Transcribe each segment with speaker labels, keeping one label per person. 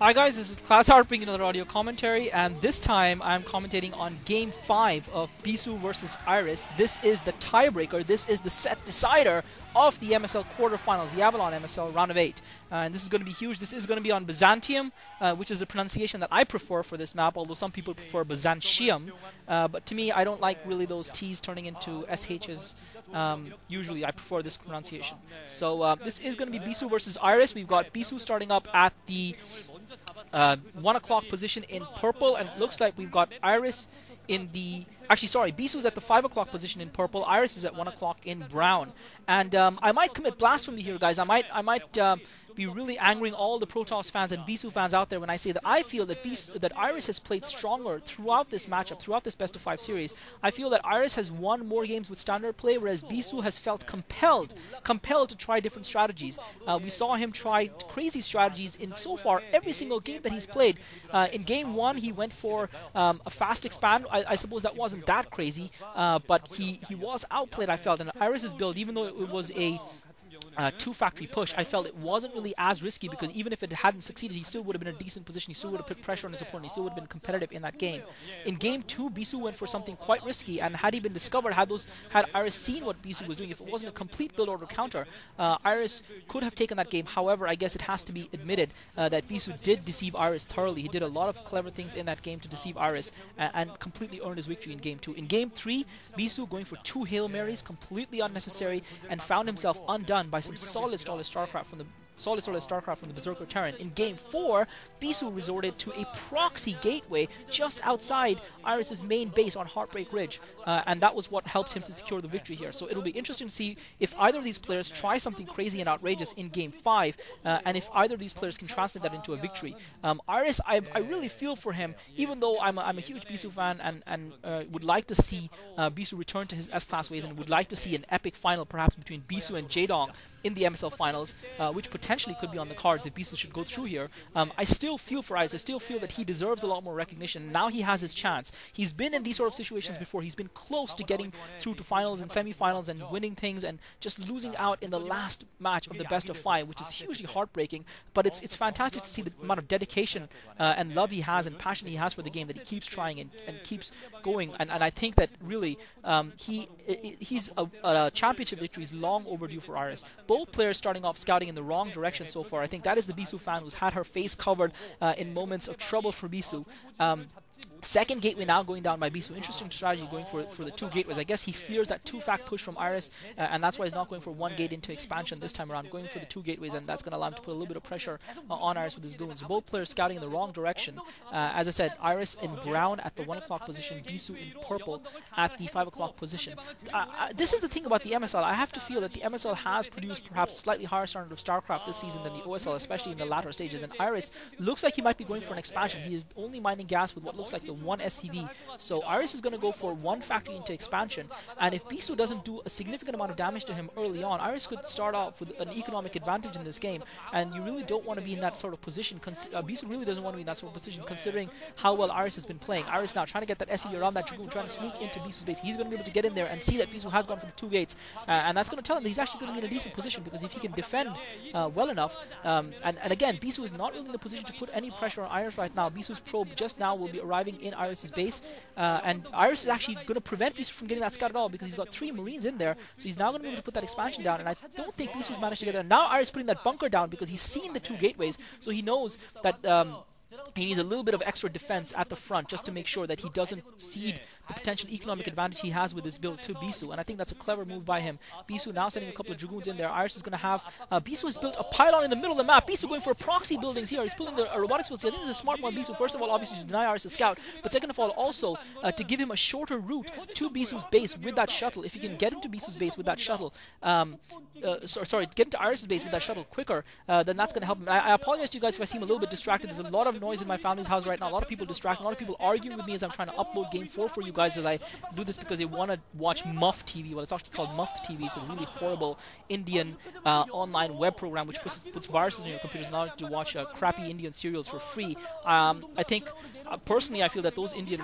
Speaker 1: Hi guys, this is Klazart bringing another audio commentary, and this time I'm commentating on Game 5 of Bisu versus Iris. This is the tiebreaker, this is the set decider of the MSL quarterfinals, the Avalon MSL round of 8. And this is going to be huge. This is going to be on Byzantium, which is the pronunciation that I prefer for this map, although some people prefer Byzantium. But to me, I don't like really those T's turning into SHs. Usually I prefer this pronunciation. So this is going to be Bisu versus Iris. We've got Bisu starting up at the 1 o'clock position in purple, and it looks like we've got Iris in the... Actually, sorry, Bisu is at the 5 o'clock position in purple, Iris is at 1 o'clock in brown. And I might commit blasphemy here, guys. I might be really angering all the Protoss fans and Bisu fans out there when I say that I feel that Iris has played stronger throughout this matchup, throughout this best of 5 series. I feel that Iris has won more games with standard play, whereas Bisu has felt compelled to try different strategies. We saw him try crazy strategies in so far every single game that he's played. In Game 1, he went for a fast expand. I suppose that wasn't that crazy, but he was outplayed, I felt. And Iris's build, even though it was a 2-factory push, I felt it wasn't really as risky, because even if it hadn't succeeded, he still would have been in a decent position. He still would have put pressure on his opponent. He still would have been competitive in that game. In Game 2, Bisu went for something quite risky, and had he been discovered, had Iris seen what Bisu was doing, if it wasn't a complete build order counter, Iris could have taken that game. However, I guess it has to be admitted that Bisu did deceive Iris thoroughly. He did a lot of clever things in that game to deceive Iris, and completely earned his victory in Game 2. In Game 3, Bisu going for 2 Hail Marys, completely unnecessary, and found himself undone by some solid StarCraft from the Berserker Terran. In Game 4, Bisu resorted to a proxy gateway just outside Iris's main base on Heartbreak Ridge, and that was what helped him to secure the victory here. So it'll be interesting to see if either of these players try something crazy and outrageous in Game 5, and if either of these players can translate that into a victory. Iris, I really feel for him, even though I'm a huge Bisu fan and would like to see Bisu return to his S-Class ways, and would like to see an epic final perhaps between Bisu and Jaedong in the MSL finals, which potentially could be on the cards if Bisu should go through here. I still feel for Iris. I still feel that he deserved a lot more recognition. Now he has his chance. He's been in these sort of situations before. He's been close to getting through to finals and semifinals and winning things, and just losing out in the last match of the best of 5, which is hugely heartbreaking. But it's fantastic to see the amount of dedication and love he has and passion he has for the game, that he keeps trying and keeps going. And I think that really he's a championship victory is long overdue for Iris. Both players starting off scouting in the wrong direction so far. I think that is the Bisu fan who's had her face covered in moments of trouble for Bisu. Second gateway now going down by Bisu. Interesting strategy going for the 2 gateways. I guess he fears that 2-fact push from Iris, and that's why he's not going for 1 gate into expansion this time around, going for the 2 gateways, and that's going to allow him to put a little bit of pressure on Iris with his goons. So both players scouting in the wrong direction. As I said, Iris in brown at the 1 o'clock position, Bisu in purple at the 5 o'clock position. This is the thing about the MSL. I have to feel that the MSL has produced perhaps slightly higher standard of StarCraft this season than the OSL, especially in the latter stages. And Iris looks like he might be going for an expansion. He is only mining gas with what looks like the 1 SCV. So Iris is going to go for 1 factory into expansion, and if Bisu doesn't do a significant amount of damage to him early on, Iris could start off with an economic advantage in this game, and you really don't want to be in that sort of position. Bisu really doesn't want to be in that sort of position, considering how well Iris has been playing. Iris now trying to get that SCV around that Dragoon, trying to sneak into Bisu's base. He's going to be able to get in there and see that Bisu has gone for the 2 gates, and that's going to tell him that he's actually going to be in a decent position, because if he can defend well enough, and again, Bisu is not really in a position to put any pressure on Iris right now. Bisu's probe just now will be arriving in Iris's base, and Iris is actually going to prevent Bisu from getting that scout at all, because he's got 3 Marines in there, so he's now going to be able to put that expansion down, and I don't think Bisu's managed to get there. Now Iris putting that bunker down because he's seen the 2 gateways, so he knows that he needs a little bit of extra defense at the front just to make sure that he doesn't cede the potential economic advantage he has with this build to Bisu, and I think that's a clever move by him. Bisu now sending a couple of Dragoons in there. Iris is going to have... Bisu has built a pylon in the middle of the map. Bisu going for proxy buildings here. He's pulling the robotics fields. I think this is a smart one, Bisu. First of all, obviously, to deny Iris' scout, but second of all, also to give him a shorter route to Bisu's base with that shuttle. If he can get into Bisu's base with that shuttle... get into Iris' base with that shuttle quicker, then that's going to help him. I apologize to you guys if I seem a little bit distracted. There's a lot of noise in my family's house right now. A lot of people distracting. A lot of people arguing with me as I'm trying to upload Game 4 for you guys. As I do this because they want to watch Muff TV. Well, it's actually called Muff TV. It's a really horrible Indian online web program which puts viruses on your computers in order to watch crappy Indian serials for free. I think, personally, I feel that those Indian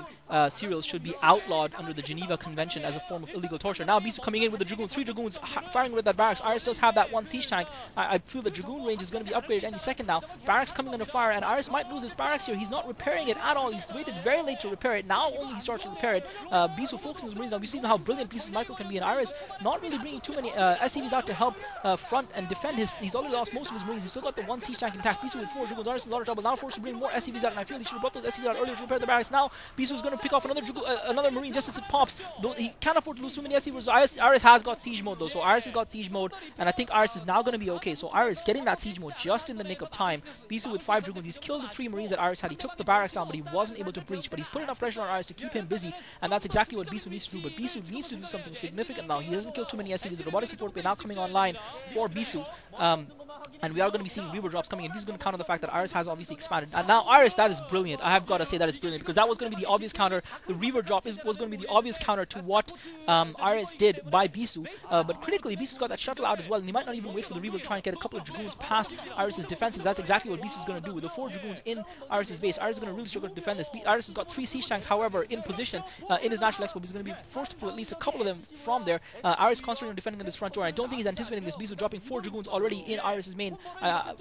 Speaker 1: serials should be outlawed under the Geneva Convention as a form of illegal torture. Now Bisu coming in with the Dragoons, 3 Dragoons firing with that barracks. Iris does have that 1 siege tank. I feel the Dragoon range is going to be upgraded any second now. Barracks coming under fire, and Iris might lose his barracks here. He's not repairing it at all. He's waited very late to repair it. Now only he starts to repair it. Bisu focusing on his marines. Now we've seen how brilliant Bisu's micro can be, and Iris not really bringing too many SCVs out to help front and defend his. He's already lost most of his marines. He's still got the 1 siege tank intact. Bisu with 4 Dragoons. Iris in a lot of trouble. Now forced to bring more SCVs out, and I feel he should have brought those SCVs out earlier to repair the barracks. Now Bisu is going to pick off another marine just as it pops. Though he can't afford to lose too many SCVs. So Iris has got siege mode though. So Iris has got siege mode, and I think Iris is now going to be okay. So Iris getting that siege mode just in the nick of time. Bisu with 5 Dragoons. He's killed the 3 marines that Iris had. He took the barracks down, but he wasn't able to breach. But he's put enough pressure on Iris to keep him busy, and that's exactly what Bisu needs to do. But Bisu needs to do something significant now. He hasn't killed too many SCVs. The robotic support bay now coming online for Bisu. And we are going to be seeing Reaver drops coming in. This is going to counter the fact that Iris has obviously expanded. And now Iris, that is brilliant. I have got to say that is brilliant, because that was going to be the obvious counter. The Reaver drop was going to be the obvious counter to what Iris did by Bisu. But critically, Bisu's got that shuttle out as well, and he might not even wait for the Reaver to try and get a couple of Dragoons past Iris's defenses. That's exactly what Bisu's going to do. With the 4 Dragoons in Iris's base, Iris is going to really struggle to defend this. Iris has got 3 siege tanks, however, in position in his natural expo. He's going to be forced to pull at least a couple of them from there. Iris concentrating on defending on this front door. I don't think he's anticipating this. Bisu dropping 4 Dragoons already in Iris's main.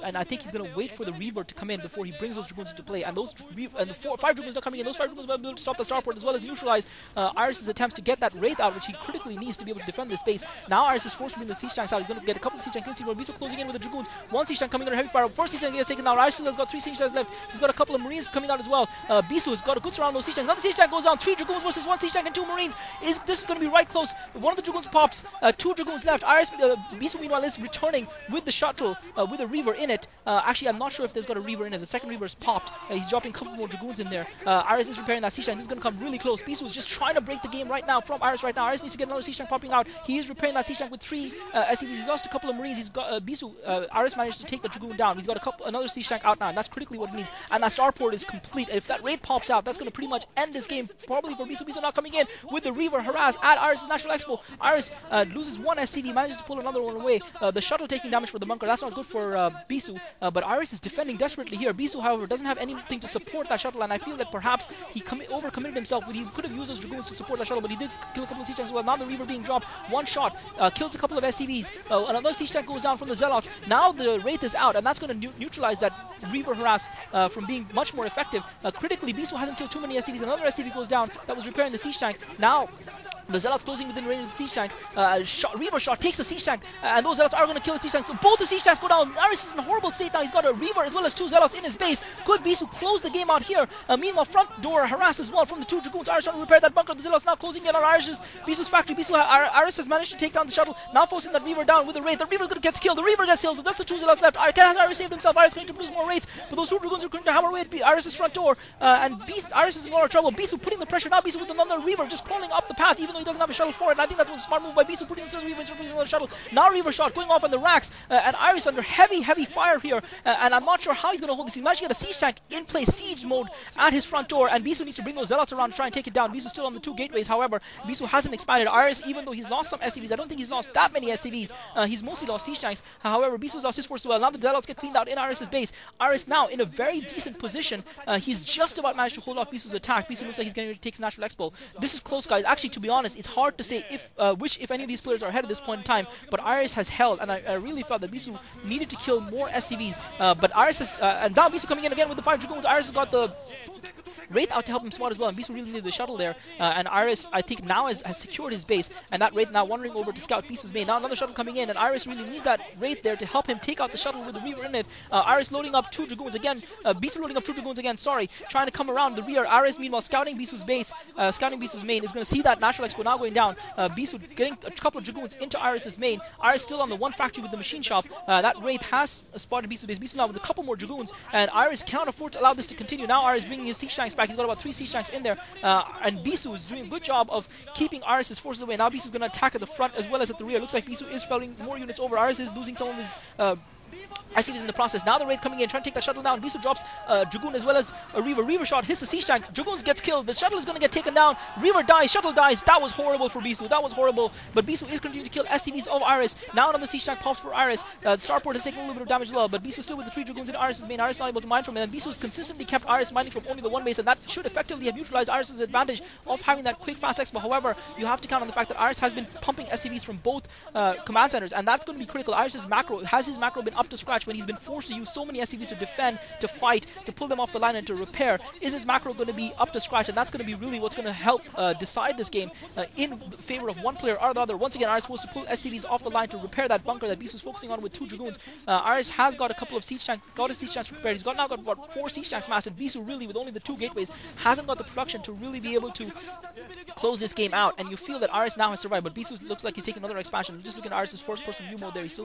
Speaker 1: And I think he's going to wait for the Reaver to come in before he brings those Dragoons into play. And those 5 Dragoons are coming in. Those 5 Dragoons will be able to stop the starport as well as neutralize Iris's attempts to get that Wraith out, which he critically needs to be able to defend this base. Now Iris is forced to bring the siege tanks out. He's going to get a couple of siege tanks in. Bisu closing in with the Dragoons. 1 siege tank coming under heavy fire. First siege tank gets taken down. Iris still has got 3 siege tanks left. He's got a couple of marines coming out as well. Bisu has got a good surround on those siege tanks. Another siege tank goes down. 3 Dragoons versus 1 siege tank and 2 marines. This is going to be right close. One of the Dragoons pops. 2 Dragoons left. Bisu meanwhile is returning with the shuttle with a Reaver in it. Actually, I'm not sure if there's got a Reaver in it. The second Reaver is popped. He's dropping a couple more Dragoons in there. Iris is repairing that siege tank. This is going to come really close. Bisu is just trying to break the game right now from Iris right now. Iris needs to get another siege tank popping out. He is repairing that siege tank with 3 SCVs. He's lost a couple of marines. He's got Bisu. Iris managed to take the Dragoon down. He's got another siege tank out now, and that's critically what he needs. And that starport is complete. If that raid pops out, that's going to pretty much end this game probably for Bisu. Bisu not coming in with the Reaver harass at Iris' National Expo. Iris loses 1 SCV, manages to pull another one away. The shuttle taking damage for the bunker. That's not good for Bisu. But Iris is defending desperately here. Bisu, however, doesn't have anything to support that shuttle, and I feel that perhaps he overcommitted himself. He could have used those Dragoons to support that shuttle, but he did kill a couple of siege tanks as well. Now the Reaver being dropped. 1 shot kills a couple of SCVs. Another siege tank goes down from the Zealots. Now the Wraith is out, and that's going to neutralize that Reaver harass from being much more effective. Critically, Bisu hasn't killed too many SCVs. Another SCV goes down that was repairing the siege tank. Now the Zealots closing within range of the siege tank. Reaver shot takes the siege tank, and those Zealots are going to kill the siege tank. So both the siege tanks go down. Iris is in a horrible state now. He's got a Reaver as well as 2 Zealots in his base. Could Bisu close the game out here? Meanwhile, front door harass as well from the 2 Dragoons. Iris trying to repair that bunker. The Zealots now closing in on Bisu's factory. Iris has managed to take down the shuttle. Now forcing that Reaver down with the Wraith. The Reaver gets killed. The Reaver gets killed. That's the 2 Zealots left. Iris saved himself. Iris going to lose more Wraiths, but those 2 Dragoons are going to hammer away at Iris' front door. And Iris is in a lot of trouble. Bisu putting the pressure. Now Bisu with another Reaver just crawling up the path, even though he doesn't have a shuttle for it. And I think that was a smart move by Bisu, putting himself Reaver instead of another shuttle. Now Reaver shot going off on the racks, and Iris under heavy fire here. And I'm not sure how he's going to hold this. He managed to get a siege tank in place, siege mode at his front door, and Bisu needs to bring those Zealots around to try and take it down. Bisu's still on the 2 gateways. However, Bisu hasn't expanded. Iris, even though he's lost some SCVs, I don't think he's lost that many SCVs. He's mostly lost siege tanks. However, Bisu's lost his force as well. Now the Zealots get cleaned out in Iris' base. Iris now in a very decent position. He's just about managed to hold off Bisu's attack. Bisu looks like he's going to take his National Expo. This is close, guys. Actually, to be honest, it's hard to say if any of these players are ahead at this point in time, but Iris has held, and I really felt that Bisu needed to kill more SCVs, but Iris has, and now Bisu coming in again with the 5 Dragoons. Iris has got the Wraith out to help him spot as well, and Bisu really needed the shuttle there, and Iris, I think, now has secured his base, and that Wraith now wandering over to scout Bisu's main. Now another shuttle coming in, and Iris really needs that Wraith there to help him take out the shuttle with the Reaver in it. Iris loading up 2 Dragoons again, Bisu loading up 2 Dragoons again, trying to come around the rear. Iris meanwhile scouting Bisu's base, scouting Bisu's main, is going to see that National Expo now going down. Bisu getting a couple of Dragoons into Iris' main. Iris still on the 1 factory with the machine shop. That Wraith has spotted Bisu's base. Bisu now with a couple more Dragoons, and Iris cannot afford to allow this to continue. Now Iris bringing his siege tanks back. He's got about 3 siege tanks in there, and Bisu is doing a good job of keeping Iris' forces away. Now Bisu is going to attack at the front as well as at the rear. Looks like Bisu is felling more units over. Iris is losing some of his SCVs in the process. Now the Wraith coming in, trying to take that shuttle down. Bisu drops Dragoon as well as a Reaver. Reaver shot hits the siege tank. Dragoon gets killed. The shuttle is going to get taken down. Reaver dies. Shuttle dies. That was horrible for Bisu. That was horrible. But Bisu is continuing to kill SCVs of Iris. Now another siege tank pops for Iris. The starport has taken a little bit of damage as well. But Bisu still with the 3 Dragoons in Iris' main. Iris not able to mine from it. And Bisu has consistently kept Iris mining from only the one base. And that should effectively have neutralized Iris' advantage of having that quick fast expo. However, you have to count on the fact that Iris has been pumping SCVs from both command centers. And that's going to be critical. Iris' macro, has his macro been up to scratch when he's been forced to use so many SCVs to defend, to fight, to pull them off the line and to repair? Is his macro going to be up to scratch? And that's going to be really what's going to help decide this game in favor of one player or the other. Once again, Iris is supposed to pull SCVs off the line to repair that bunker that Bisu is focusing on with 2 Dragoons. Iris has got a couple of siege tanks, got his siege tanks prepared. He's now got what, 4 siege tanks smashed, and Bisu really, with only the 2 gateways, hasn't got the production to really be able to close this game out. And you feel that Iris now has survived, but Bisu looks like he's taking another expansion. Just looking at Iris' first person view mode there, he's still